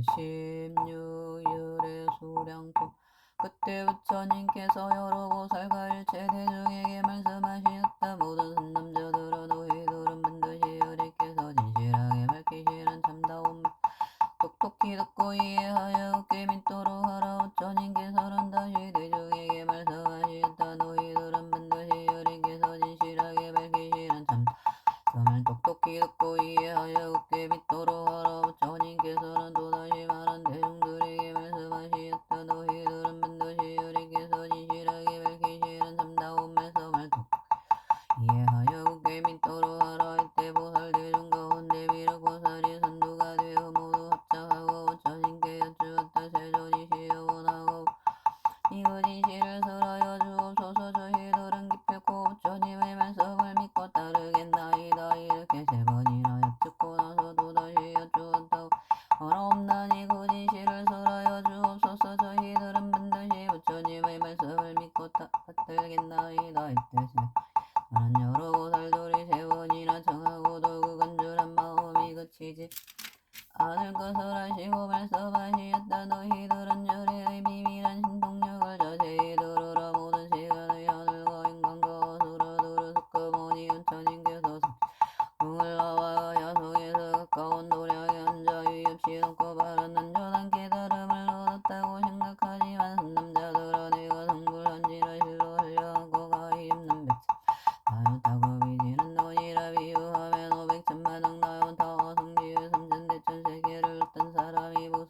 제16일의 수량품. 그때 부처님께서 여러 보살과 일체 대중에게 말씀하시었다. 모든 선남자들아 너희들은 반드시 여리께서 진실하게 밝히시는 참다운 말 똑똑히 듣고 이해하여 얻게 믿도록 하라. 부처님께서는 다시 대중에게 말씀하시었다. 너희들은 반드시 여리께서 진실하게 밝히시는 참다운 똑똑히 듣고 이해하여 얻게 믿도록 하라. 부처님께서는 또다시 많은 대중들에게 말씀하시었다. 너희들은 반드시 여리께서 진실하게 밝히시는 참다운 말씀을 이해하여 얻게 믿도록 하라. 이때 보살 대중 가운데 비록 보살이 선두가 되어 모두 합장하고 부처님께 여쭈었다. 세존이시여 원하고 이그 진실을 설하여 주옵소서. 저희들은 기필코 부처님의 말씀을 믿고 따르겠나이다. 이렇게 세 번이나 여쭙고 나서 또다시 여쭈었다. 어렵나니 그 진실을 설하여 주옵소서. 저희들은 반드시 부처님의 말씀을 믿고 따르겠나이다. 이때 나는 여러 보살들이 세 번이나 청하고도 그 간절한 마음이 그치지 않을 것을 아시고 말씀하시었다. 너희들은 열애의 비밀한 신통력을 자세히 들으라. 모든 시간의 하늘과 인간과 어수라들을 섞어보니 부처님께서 성을 나와 야성에서 가까운 도량에 앉아 위 없이 높고 바른 안전한 깨달음을 얻었다고 생각하지만 선남자들아 내가 성불한지라 실로 흘려안고 가히 없는 백성 나였다고 비지는 논이라. 비유하면 500천만억 나요 타성지의 삼천대천세계를 얻던 사람이 보수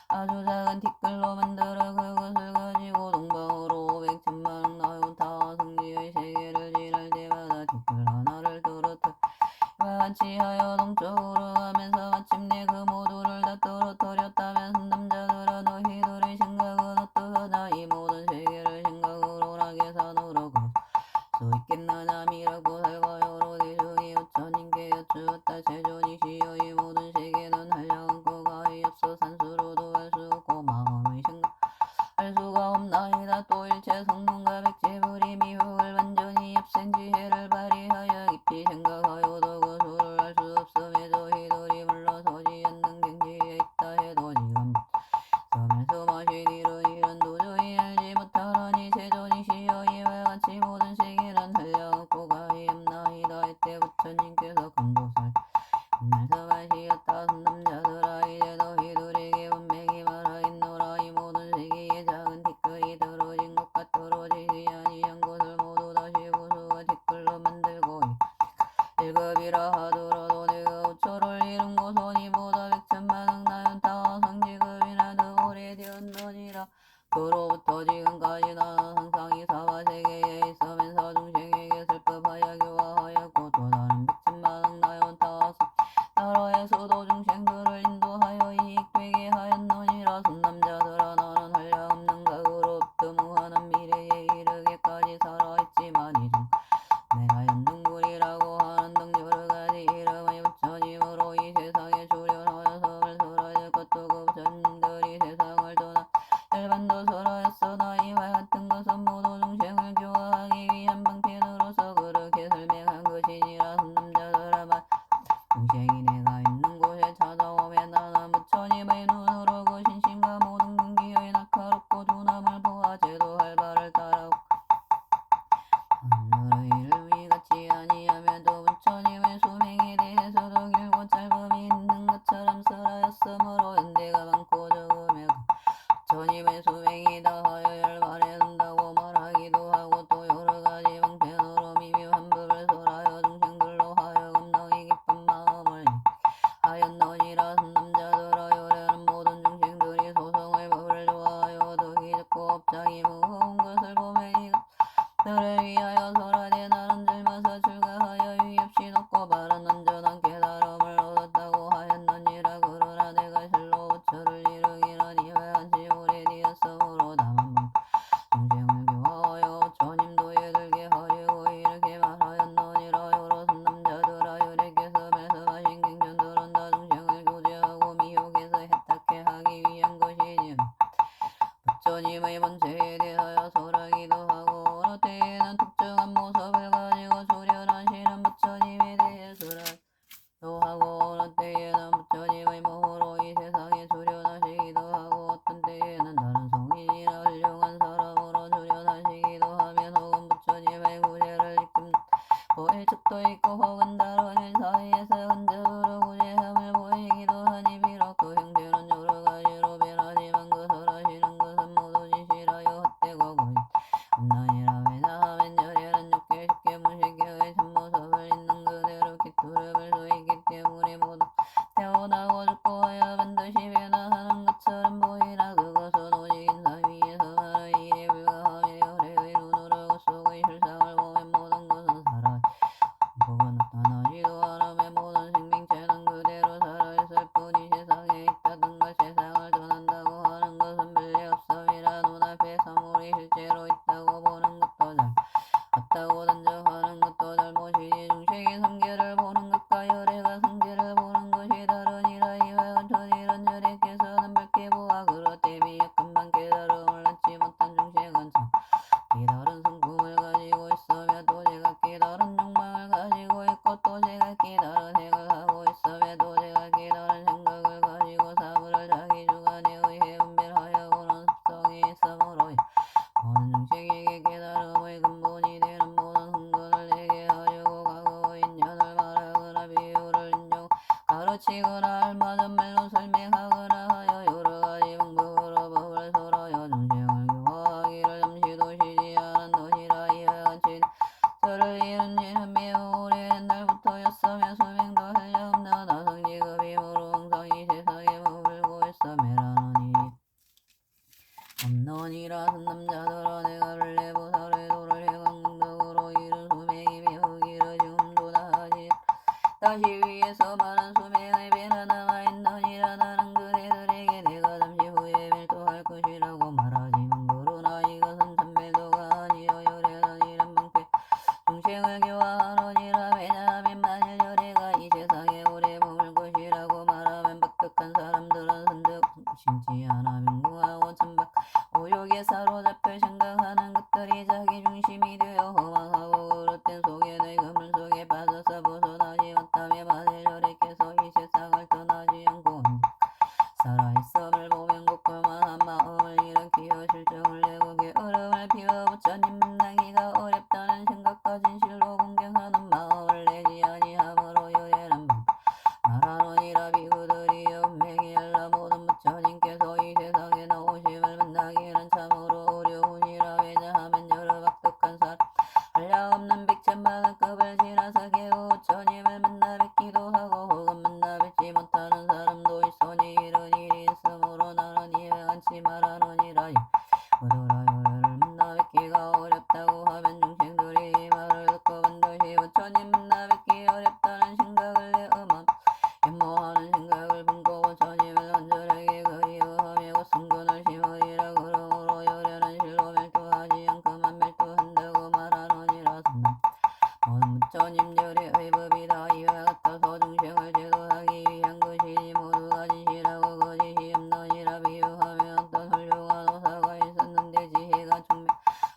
아주 작은 티끌로 만들어 그것을 가지고 동방으로 500천만억 나요 타성지의 세계를 지날 때마다 티끌 하나를 떨어뜨려 이와 같이 하여 동쪽으로 가면서 마침내 그 모두를 다 떨어뜨렸다면 선남자들아 너희들의 생각은 어떠하나. 이 모든 세계를 생각으로 나계산으로 그럴 수 있겠나. 남이락 보살과 여러 대중이 부처님께 여쭈었다. 세존이시여 이 모든 세계는 한량없고 가히 없어 산수로도 할 수 없고 마음의 생각할 수가 없나이다. 또 일체 성문과 백제불이 미혹을 완전히 없앤 지혜를 발휘하여 깊이 생각하여도 그 수를 알 수 없음에 저희들이 물러서지 않는 경지에 있다 해도 지금 말씀하시기를 이런 도저히 알지 못하라니. 세존이시여 이와 같이 모든 세계는 한량없고 가히 없나이다. 이때 부처님께서 금보살 말씀하시었다. 선남자들아 이제 너희들에게 분명히 말하겠노라. 이 모든 세계에 작은 티끌이 떨어진 것과 떨어진 남자들아 내가 불레보살의 도를 해광덕으로 이룬 수명이 매우 길어지음도 다하지 다시 위에서 말한 수명의 배나 남아있느니라 나는 그대들에게 내가 잠시 후에 멸도할 것이라고 말하지만 그러나 이것은 참멸도가 아니여 열애는 이런 방패 중생을 교화하느니라 왜냐하면 만일 열애가 이 세상에 오래 머물 것이라고 말하면 박덕한 사람들은 선적 심지 않아 명궁하고 천박 오욕에 사로잡혀 생각하는 것들이 자기 중심이 되어 허망하고 그릇된 속에 내 그물 속에 빠져서 벗어나지 못하며 만일 열애께서 이 세상을 떠나지 않고 살아있음을 보면 고꾸만한 마음을 일으키어 실정을 내고 게으름을 피워 부처님 만나기가 어렵다는 생각과 진실로 공경하는 마음을 내지 아니하므로 열애는 말하느니라 비구들이 운명이 알라 모든 부처님께서 이 세상에 나오심을 만나기는 참으로 어려우니라 왜냐하면 여러 박덕한 사람 한량없는 백천만원 급을 지나서 겨우 부처님을 만나 뵙기도 하고 혹은 만나 뵙지 못하는 사람도 있으니 이런 일이 있으므로 나는 이에 앉지 말하느니라 그들아 열애를 만나 뵙기가 어렵다고 하면 중생들이 이 말을 듣고 반드시 부처님 만나 뵙기 어렵다는 생각을 내어만 연모하는 생각을 품고 부처님을 간절하게 그리워하며 god승근을 심으리라 그러므로 열애는 실로 멸도하지 않고만 멸도한다고 말하느니라 선남 모든 부처님 열애의 법이다 이와 같아서 중생을 제도하기 위한 것이니 모두가 진실하고 거짓이 없느니라 비유하며 어떤 훌륭한 의사가 있었는데 지혜가 총명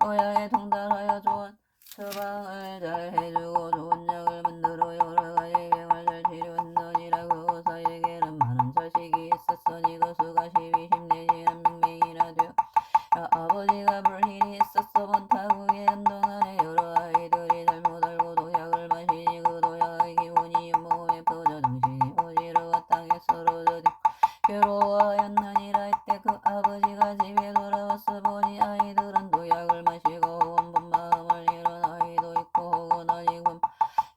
어야에 통달하여 좋은 처방을 잘 해주고 좋은 약을 만들어 여러 가지 병을 잘 치료했느니라 그 의사에게는 많은 자식이 있었으니 그 수가 12십 내지는 100명이나 되어 아버지가 불일이 있었어 본타국에 한동안에 여러 아이들이 잘못 알고 도약을 마시니 그 도약의 기운이 몸에 퍼져 정신이 어지러워 땅에 쓰러져 괴로워하였느니라 이때 그 아버지가 집에 돌아와서 보니 아이들은 도약을 마시고 혹은 본 마음을 잃은 아이도 있고 혹은 아직 본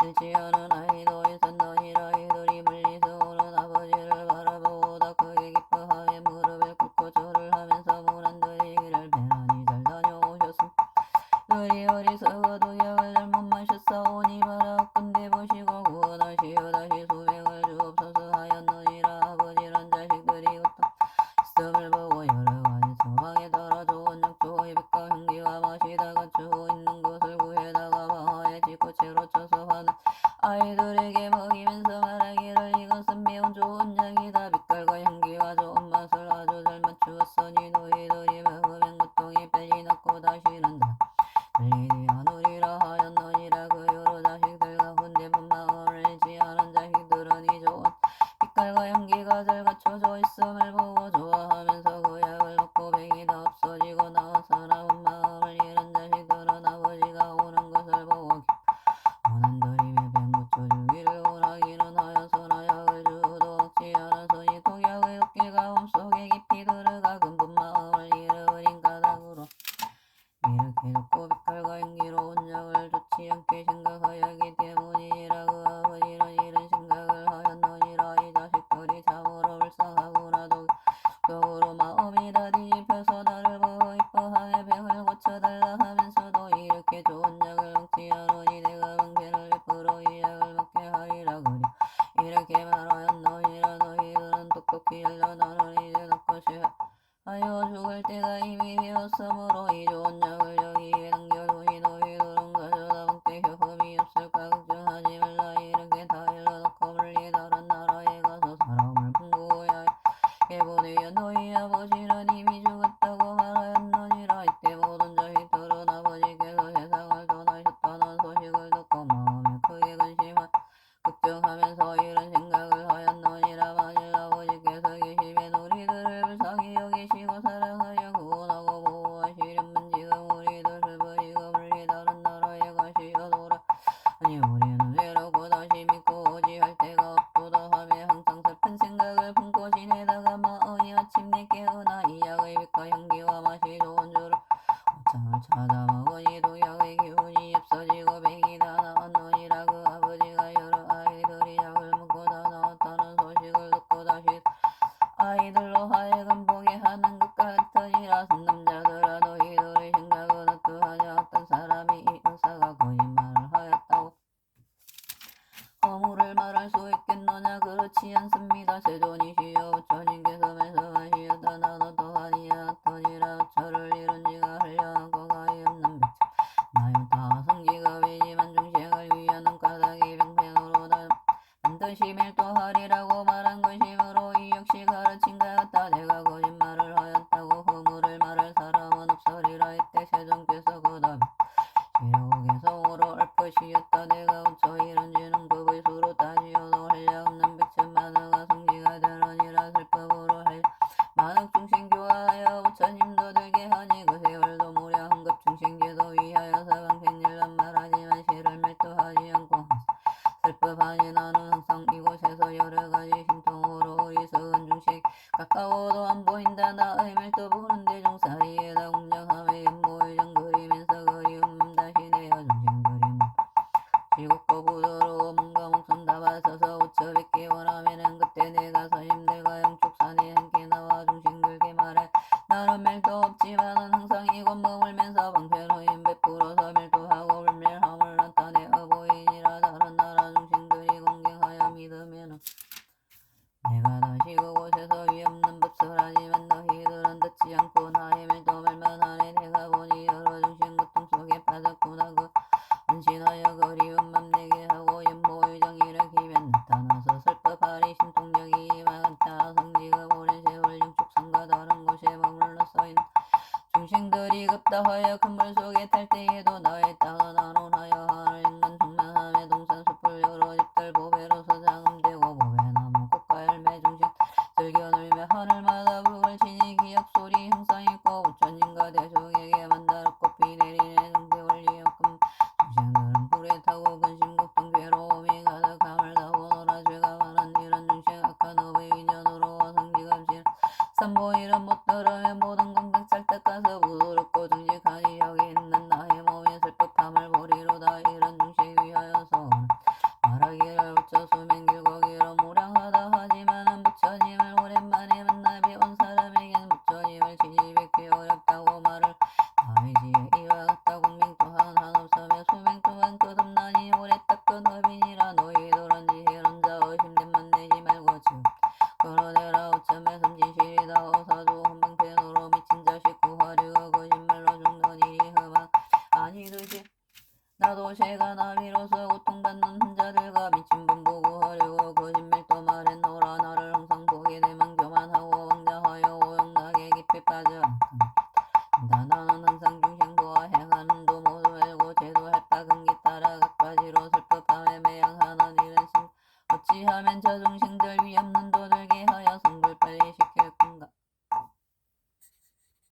잃지 않은 아이도 있었느니라 이들이 멀리서 오는 아버지를 바라보다 크게 기뻐하며 무릎을 꿇고 절을 하면서 문안들이 이를 배란히 잘 다녀오셨음 너희 어리석어 도약을 잘못 마셨사오니 바라옵건대 보시고 구원하시어 다시 수명을 주옵소서 하였느니라 아버지는 자식들이 고통 있음을 보고 여러 가지 처방에 따라 좋은 약초의 빛과 향기와 마시다 갖추고 있는 것을 구해다가 방아에 지코채로 쳐서 하는 아이들에게 먹이면서 말하기를 이것은 매우 좋은 약이다 빛깔과 향기와 좋은 맛을 아주 잘 맞추었으니 너희들이 먹으면 고통이 빨리 낫고 다시는 다 들리지 않으리라 하였느니라 그 여러 자식들 가운데 본 마음을 잃지 않은 자식들은 이 좋은 빛깔과 향기가 잘 갖춰져 있음을 보고 좋아하면서 그 약을 먹고 병이 다 없어지고 나았으나 본 마음을 잃은 자식들은 아버지가 오는 것을 보고 원한들이며 병 고쳐주기를 원하기는 하였으나 약을 주어도 먹지 않았으니 독약의毒기가 몸속에 깊이 들어가 근본 마음을 잃어버린 까닭으로 이렇게 좋고 빛깔과 향기로운 약을 좋지 않게 생각하였기 때문이니라 그 아버지는 이런 생각을 하였느니라 이 자식들이 참으로 불쌍하구나 독으로 마음이 다 뒤집혀서 나를 보고 이뻐하며 병을 고쳐달라 하면서도 이렇게 좋은 약을 먹지 않으니 내가 방패를 베풀어 이 약을 먹게 하리라 그리 이렇게 말하였느니라 너희들은 똑똑히 알려 나는 이제 덕것이 하여 죽을 때가 이미 되었으므로 이 좋은 약을 여기에 남겨두니 너희들은 가져다 먹되 흠이 없을까 걱정하지 말라 이렇게 다 일러놓고 멀리 다른 나라에 가서 사람을 풍부하여 보내어 너희 아버지는 이미 죽었다고 말하였느니라 이때 모든 자식들은 아버지께서 세상을 떠나셨다는 소식을 듣고 마음에 크게 근심하 걱정하면서 이런 생각을 하였느니라 만일 아버지께서 계시면 우리들을 불쌍히 여기시고 사랑하여 구원하고 보호하시려면 지금 우리들을 버리고 멀리 다른 나라에 가시어도라 아니 우리는 외롭고 다시 믿고 어찌할 데가 없도다 하며 항상 슬픈 생각을 품고 지내다가 마음이 마침내 깨어나 이 약의 빛과 향기와 맛이 좋은 줄을 오창을 찾아 먹으니 독약의 기운이 없어지고 병이 다 나았느니라 그 아버지가 여러 아이들이 약을 먹고 다 나았다는 소식을 듣고 다시 아이들로 하여금 보게 하는 것 같으니라 남자들아 너희들 가까워도 안 보인다 나의 말도 보는데 종사리에다 공정함에 연모의정 그리면서 그리움 다시 내어 중심 그림 지겹고 부드러워 뭔가 목숨 다 바쳐서 웃혀뵙기 원하면은 그때 내가 선임들과 영축산에 함께 나와 중심 들게 말해 나는 멜도 없지만은 항상 이곳 머물면서 방패노임 베풀어서 멜도하고 불멸함을 나타내어 보이니라 다른 나라 중심들이 공경하여 믿으면은 내가 다시 그곳에서 위없는 법설하지만 너희들은 듣지 않고 나의 멜도 말만하네 내가 보니 여러 중심 고통 속에 빠졌구나 그 안신하여 그리운 맘 내게 하고 연모의정 일으키면 나타나서 슬퍼하리 심통력이 임하겠다 성지가 오랜 세월 영축산과 다른 곳에 머물러서 있는 중생들이 급다하여 큰 물 속에 탈 때에도 나의 땅은 안온하여 하늘 인간 충만함에 동산 숲을 여러 집들 보배로서 장음되고 보배나무 꽃과 열매 중생 즐겨놀며 하늘마다 북을 치니 기억 소리 항상 있고 부처님과 대중에게 만다롭고 비 내리는 등대월 리역금 중생들은 불에 타고 근심 걱정 괴로움이 가득함을 다보노라 죄가 많은 이런 중생 악한 업의 인연으로 성지갑질 삼보 이름 못 들으면 모든 공덕 찰떡 가서 부드럽고 정직하니 여기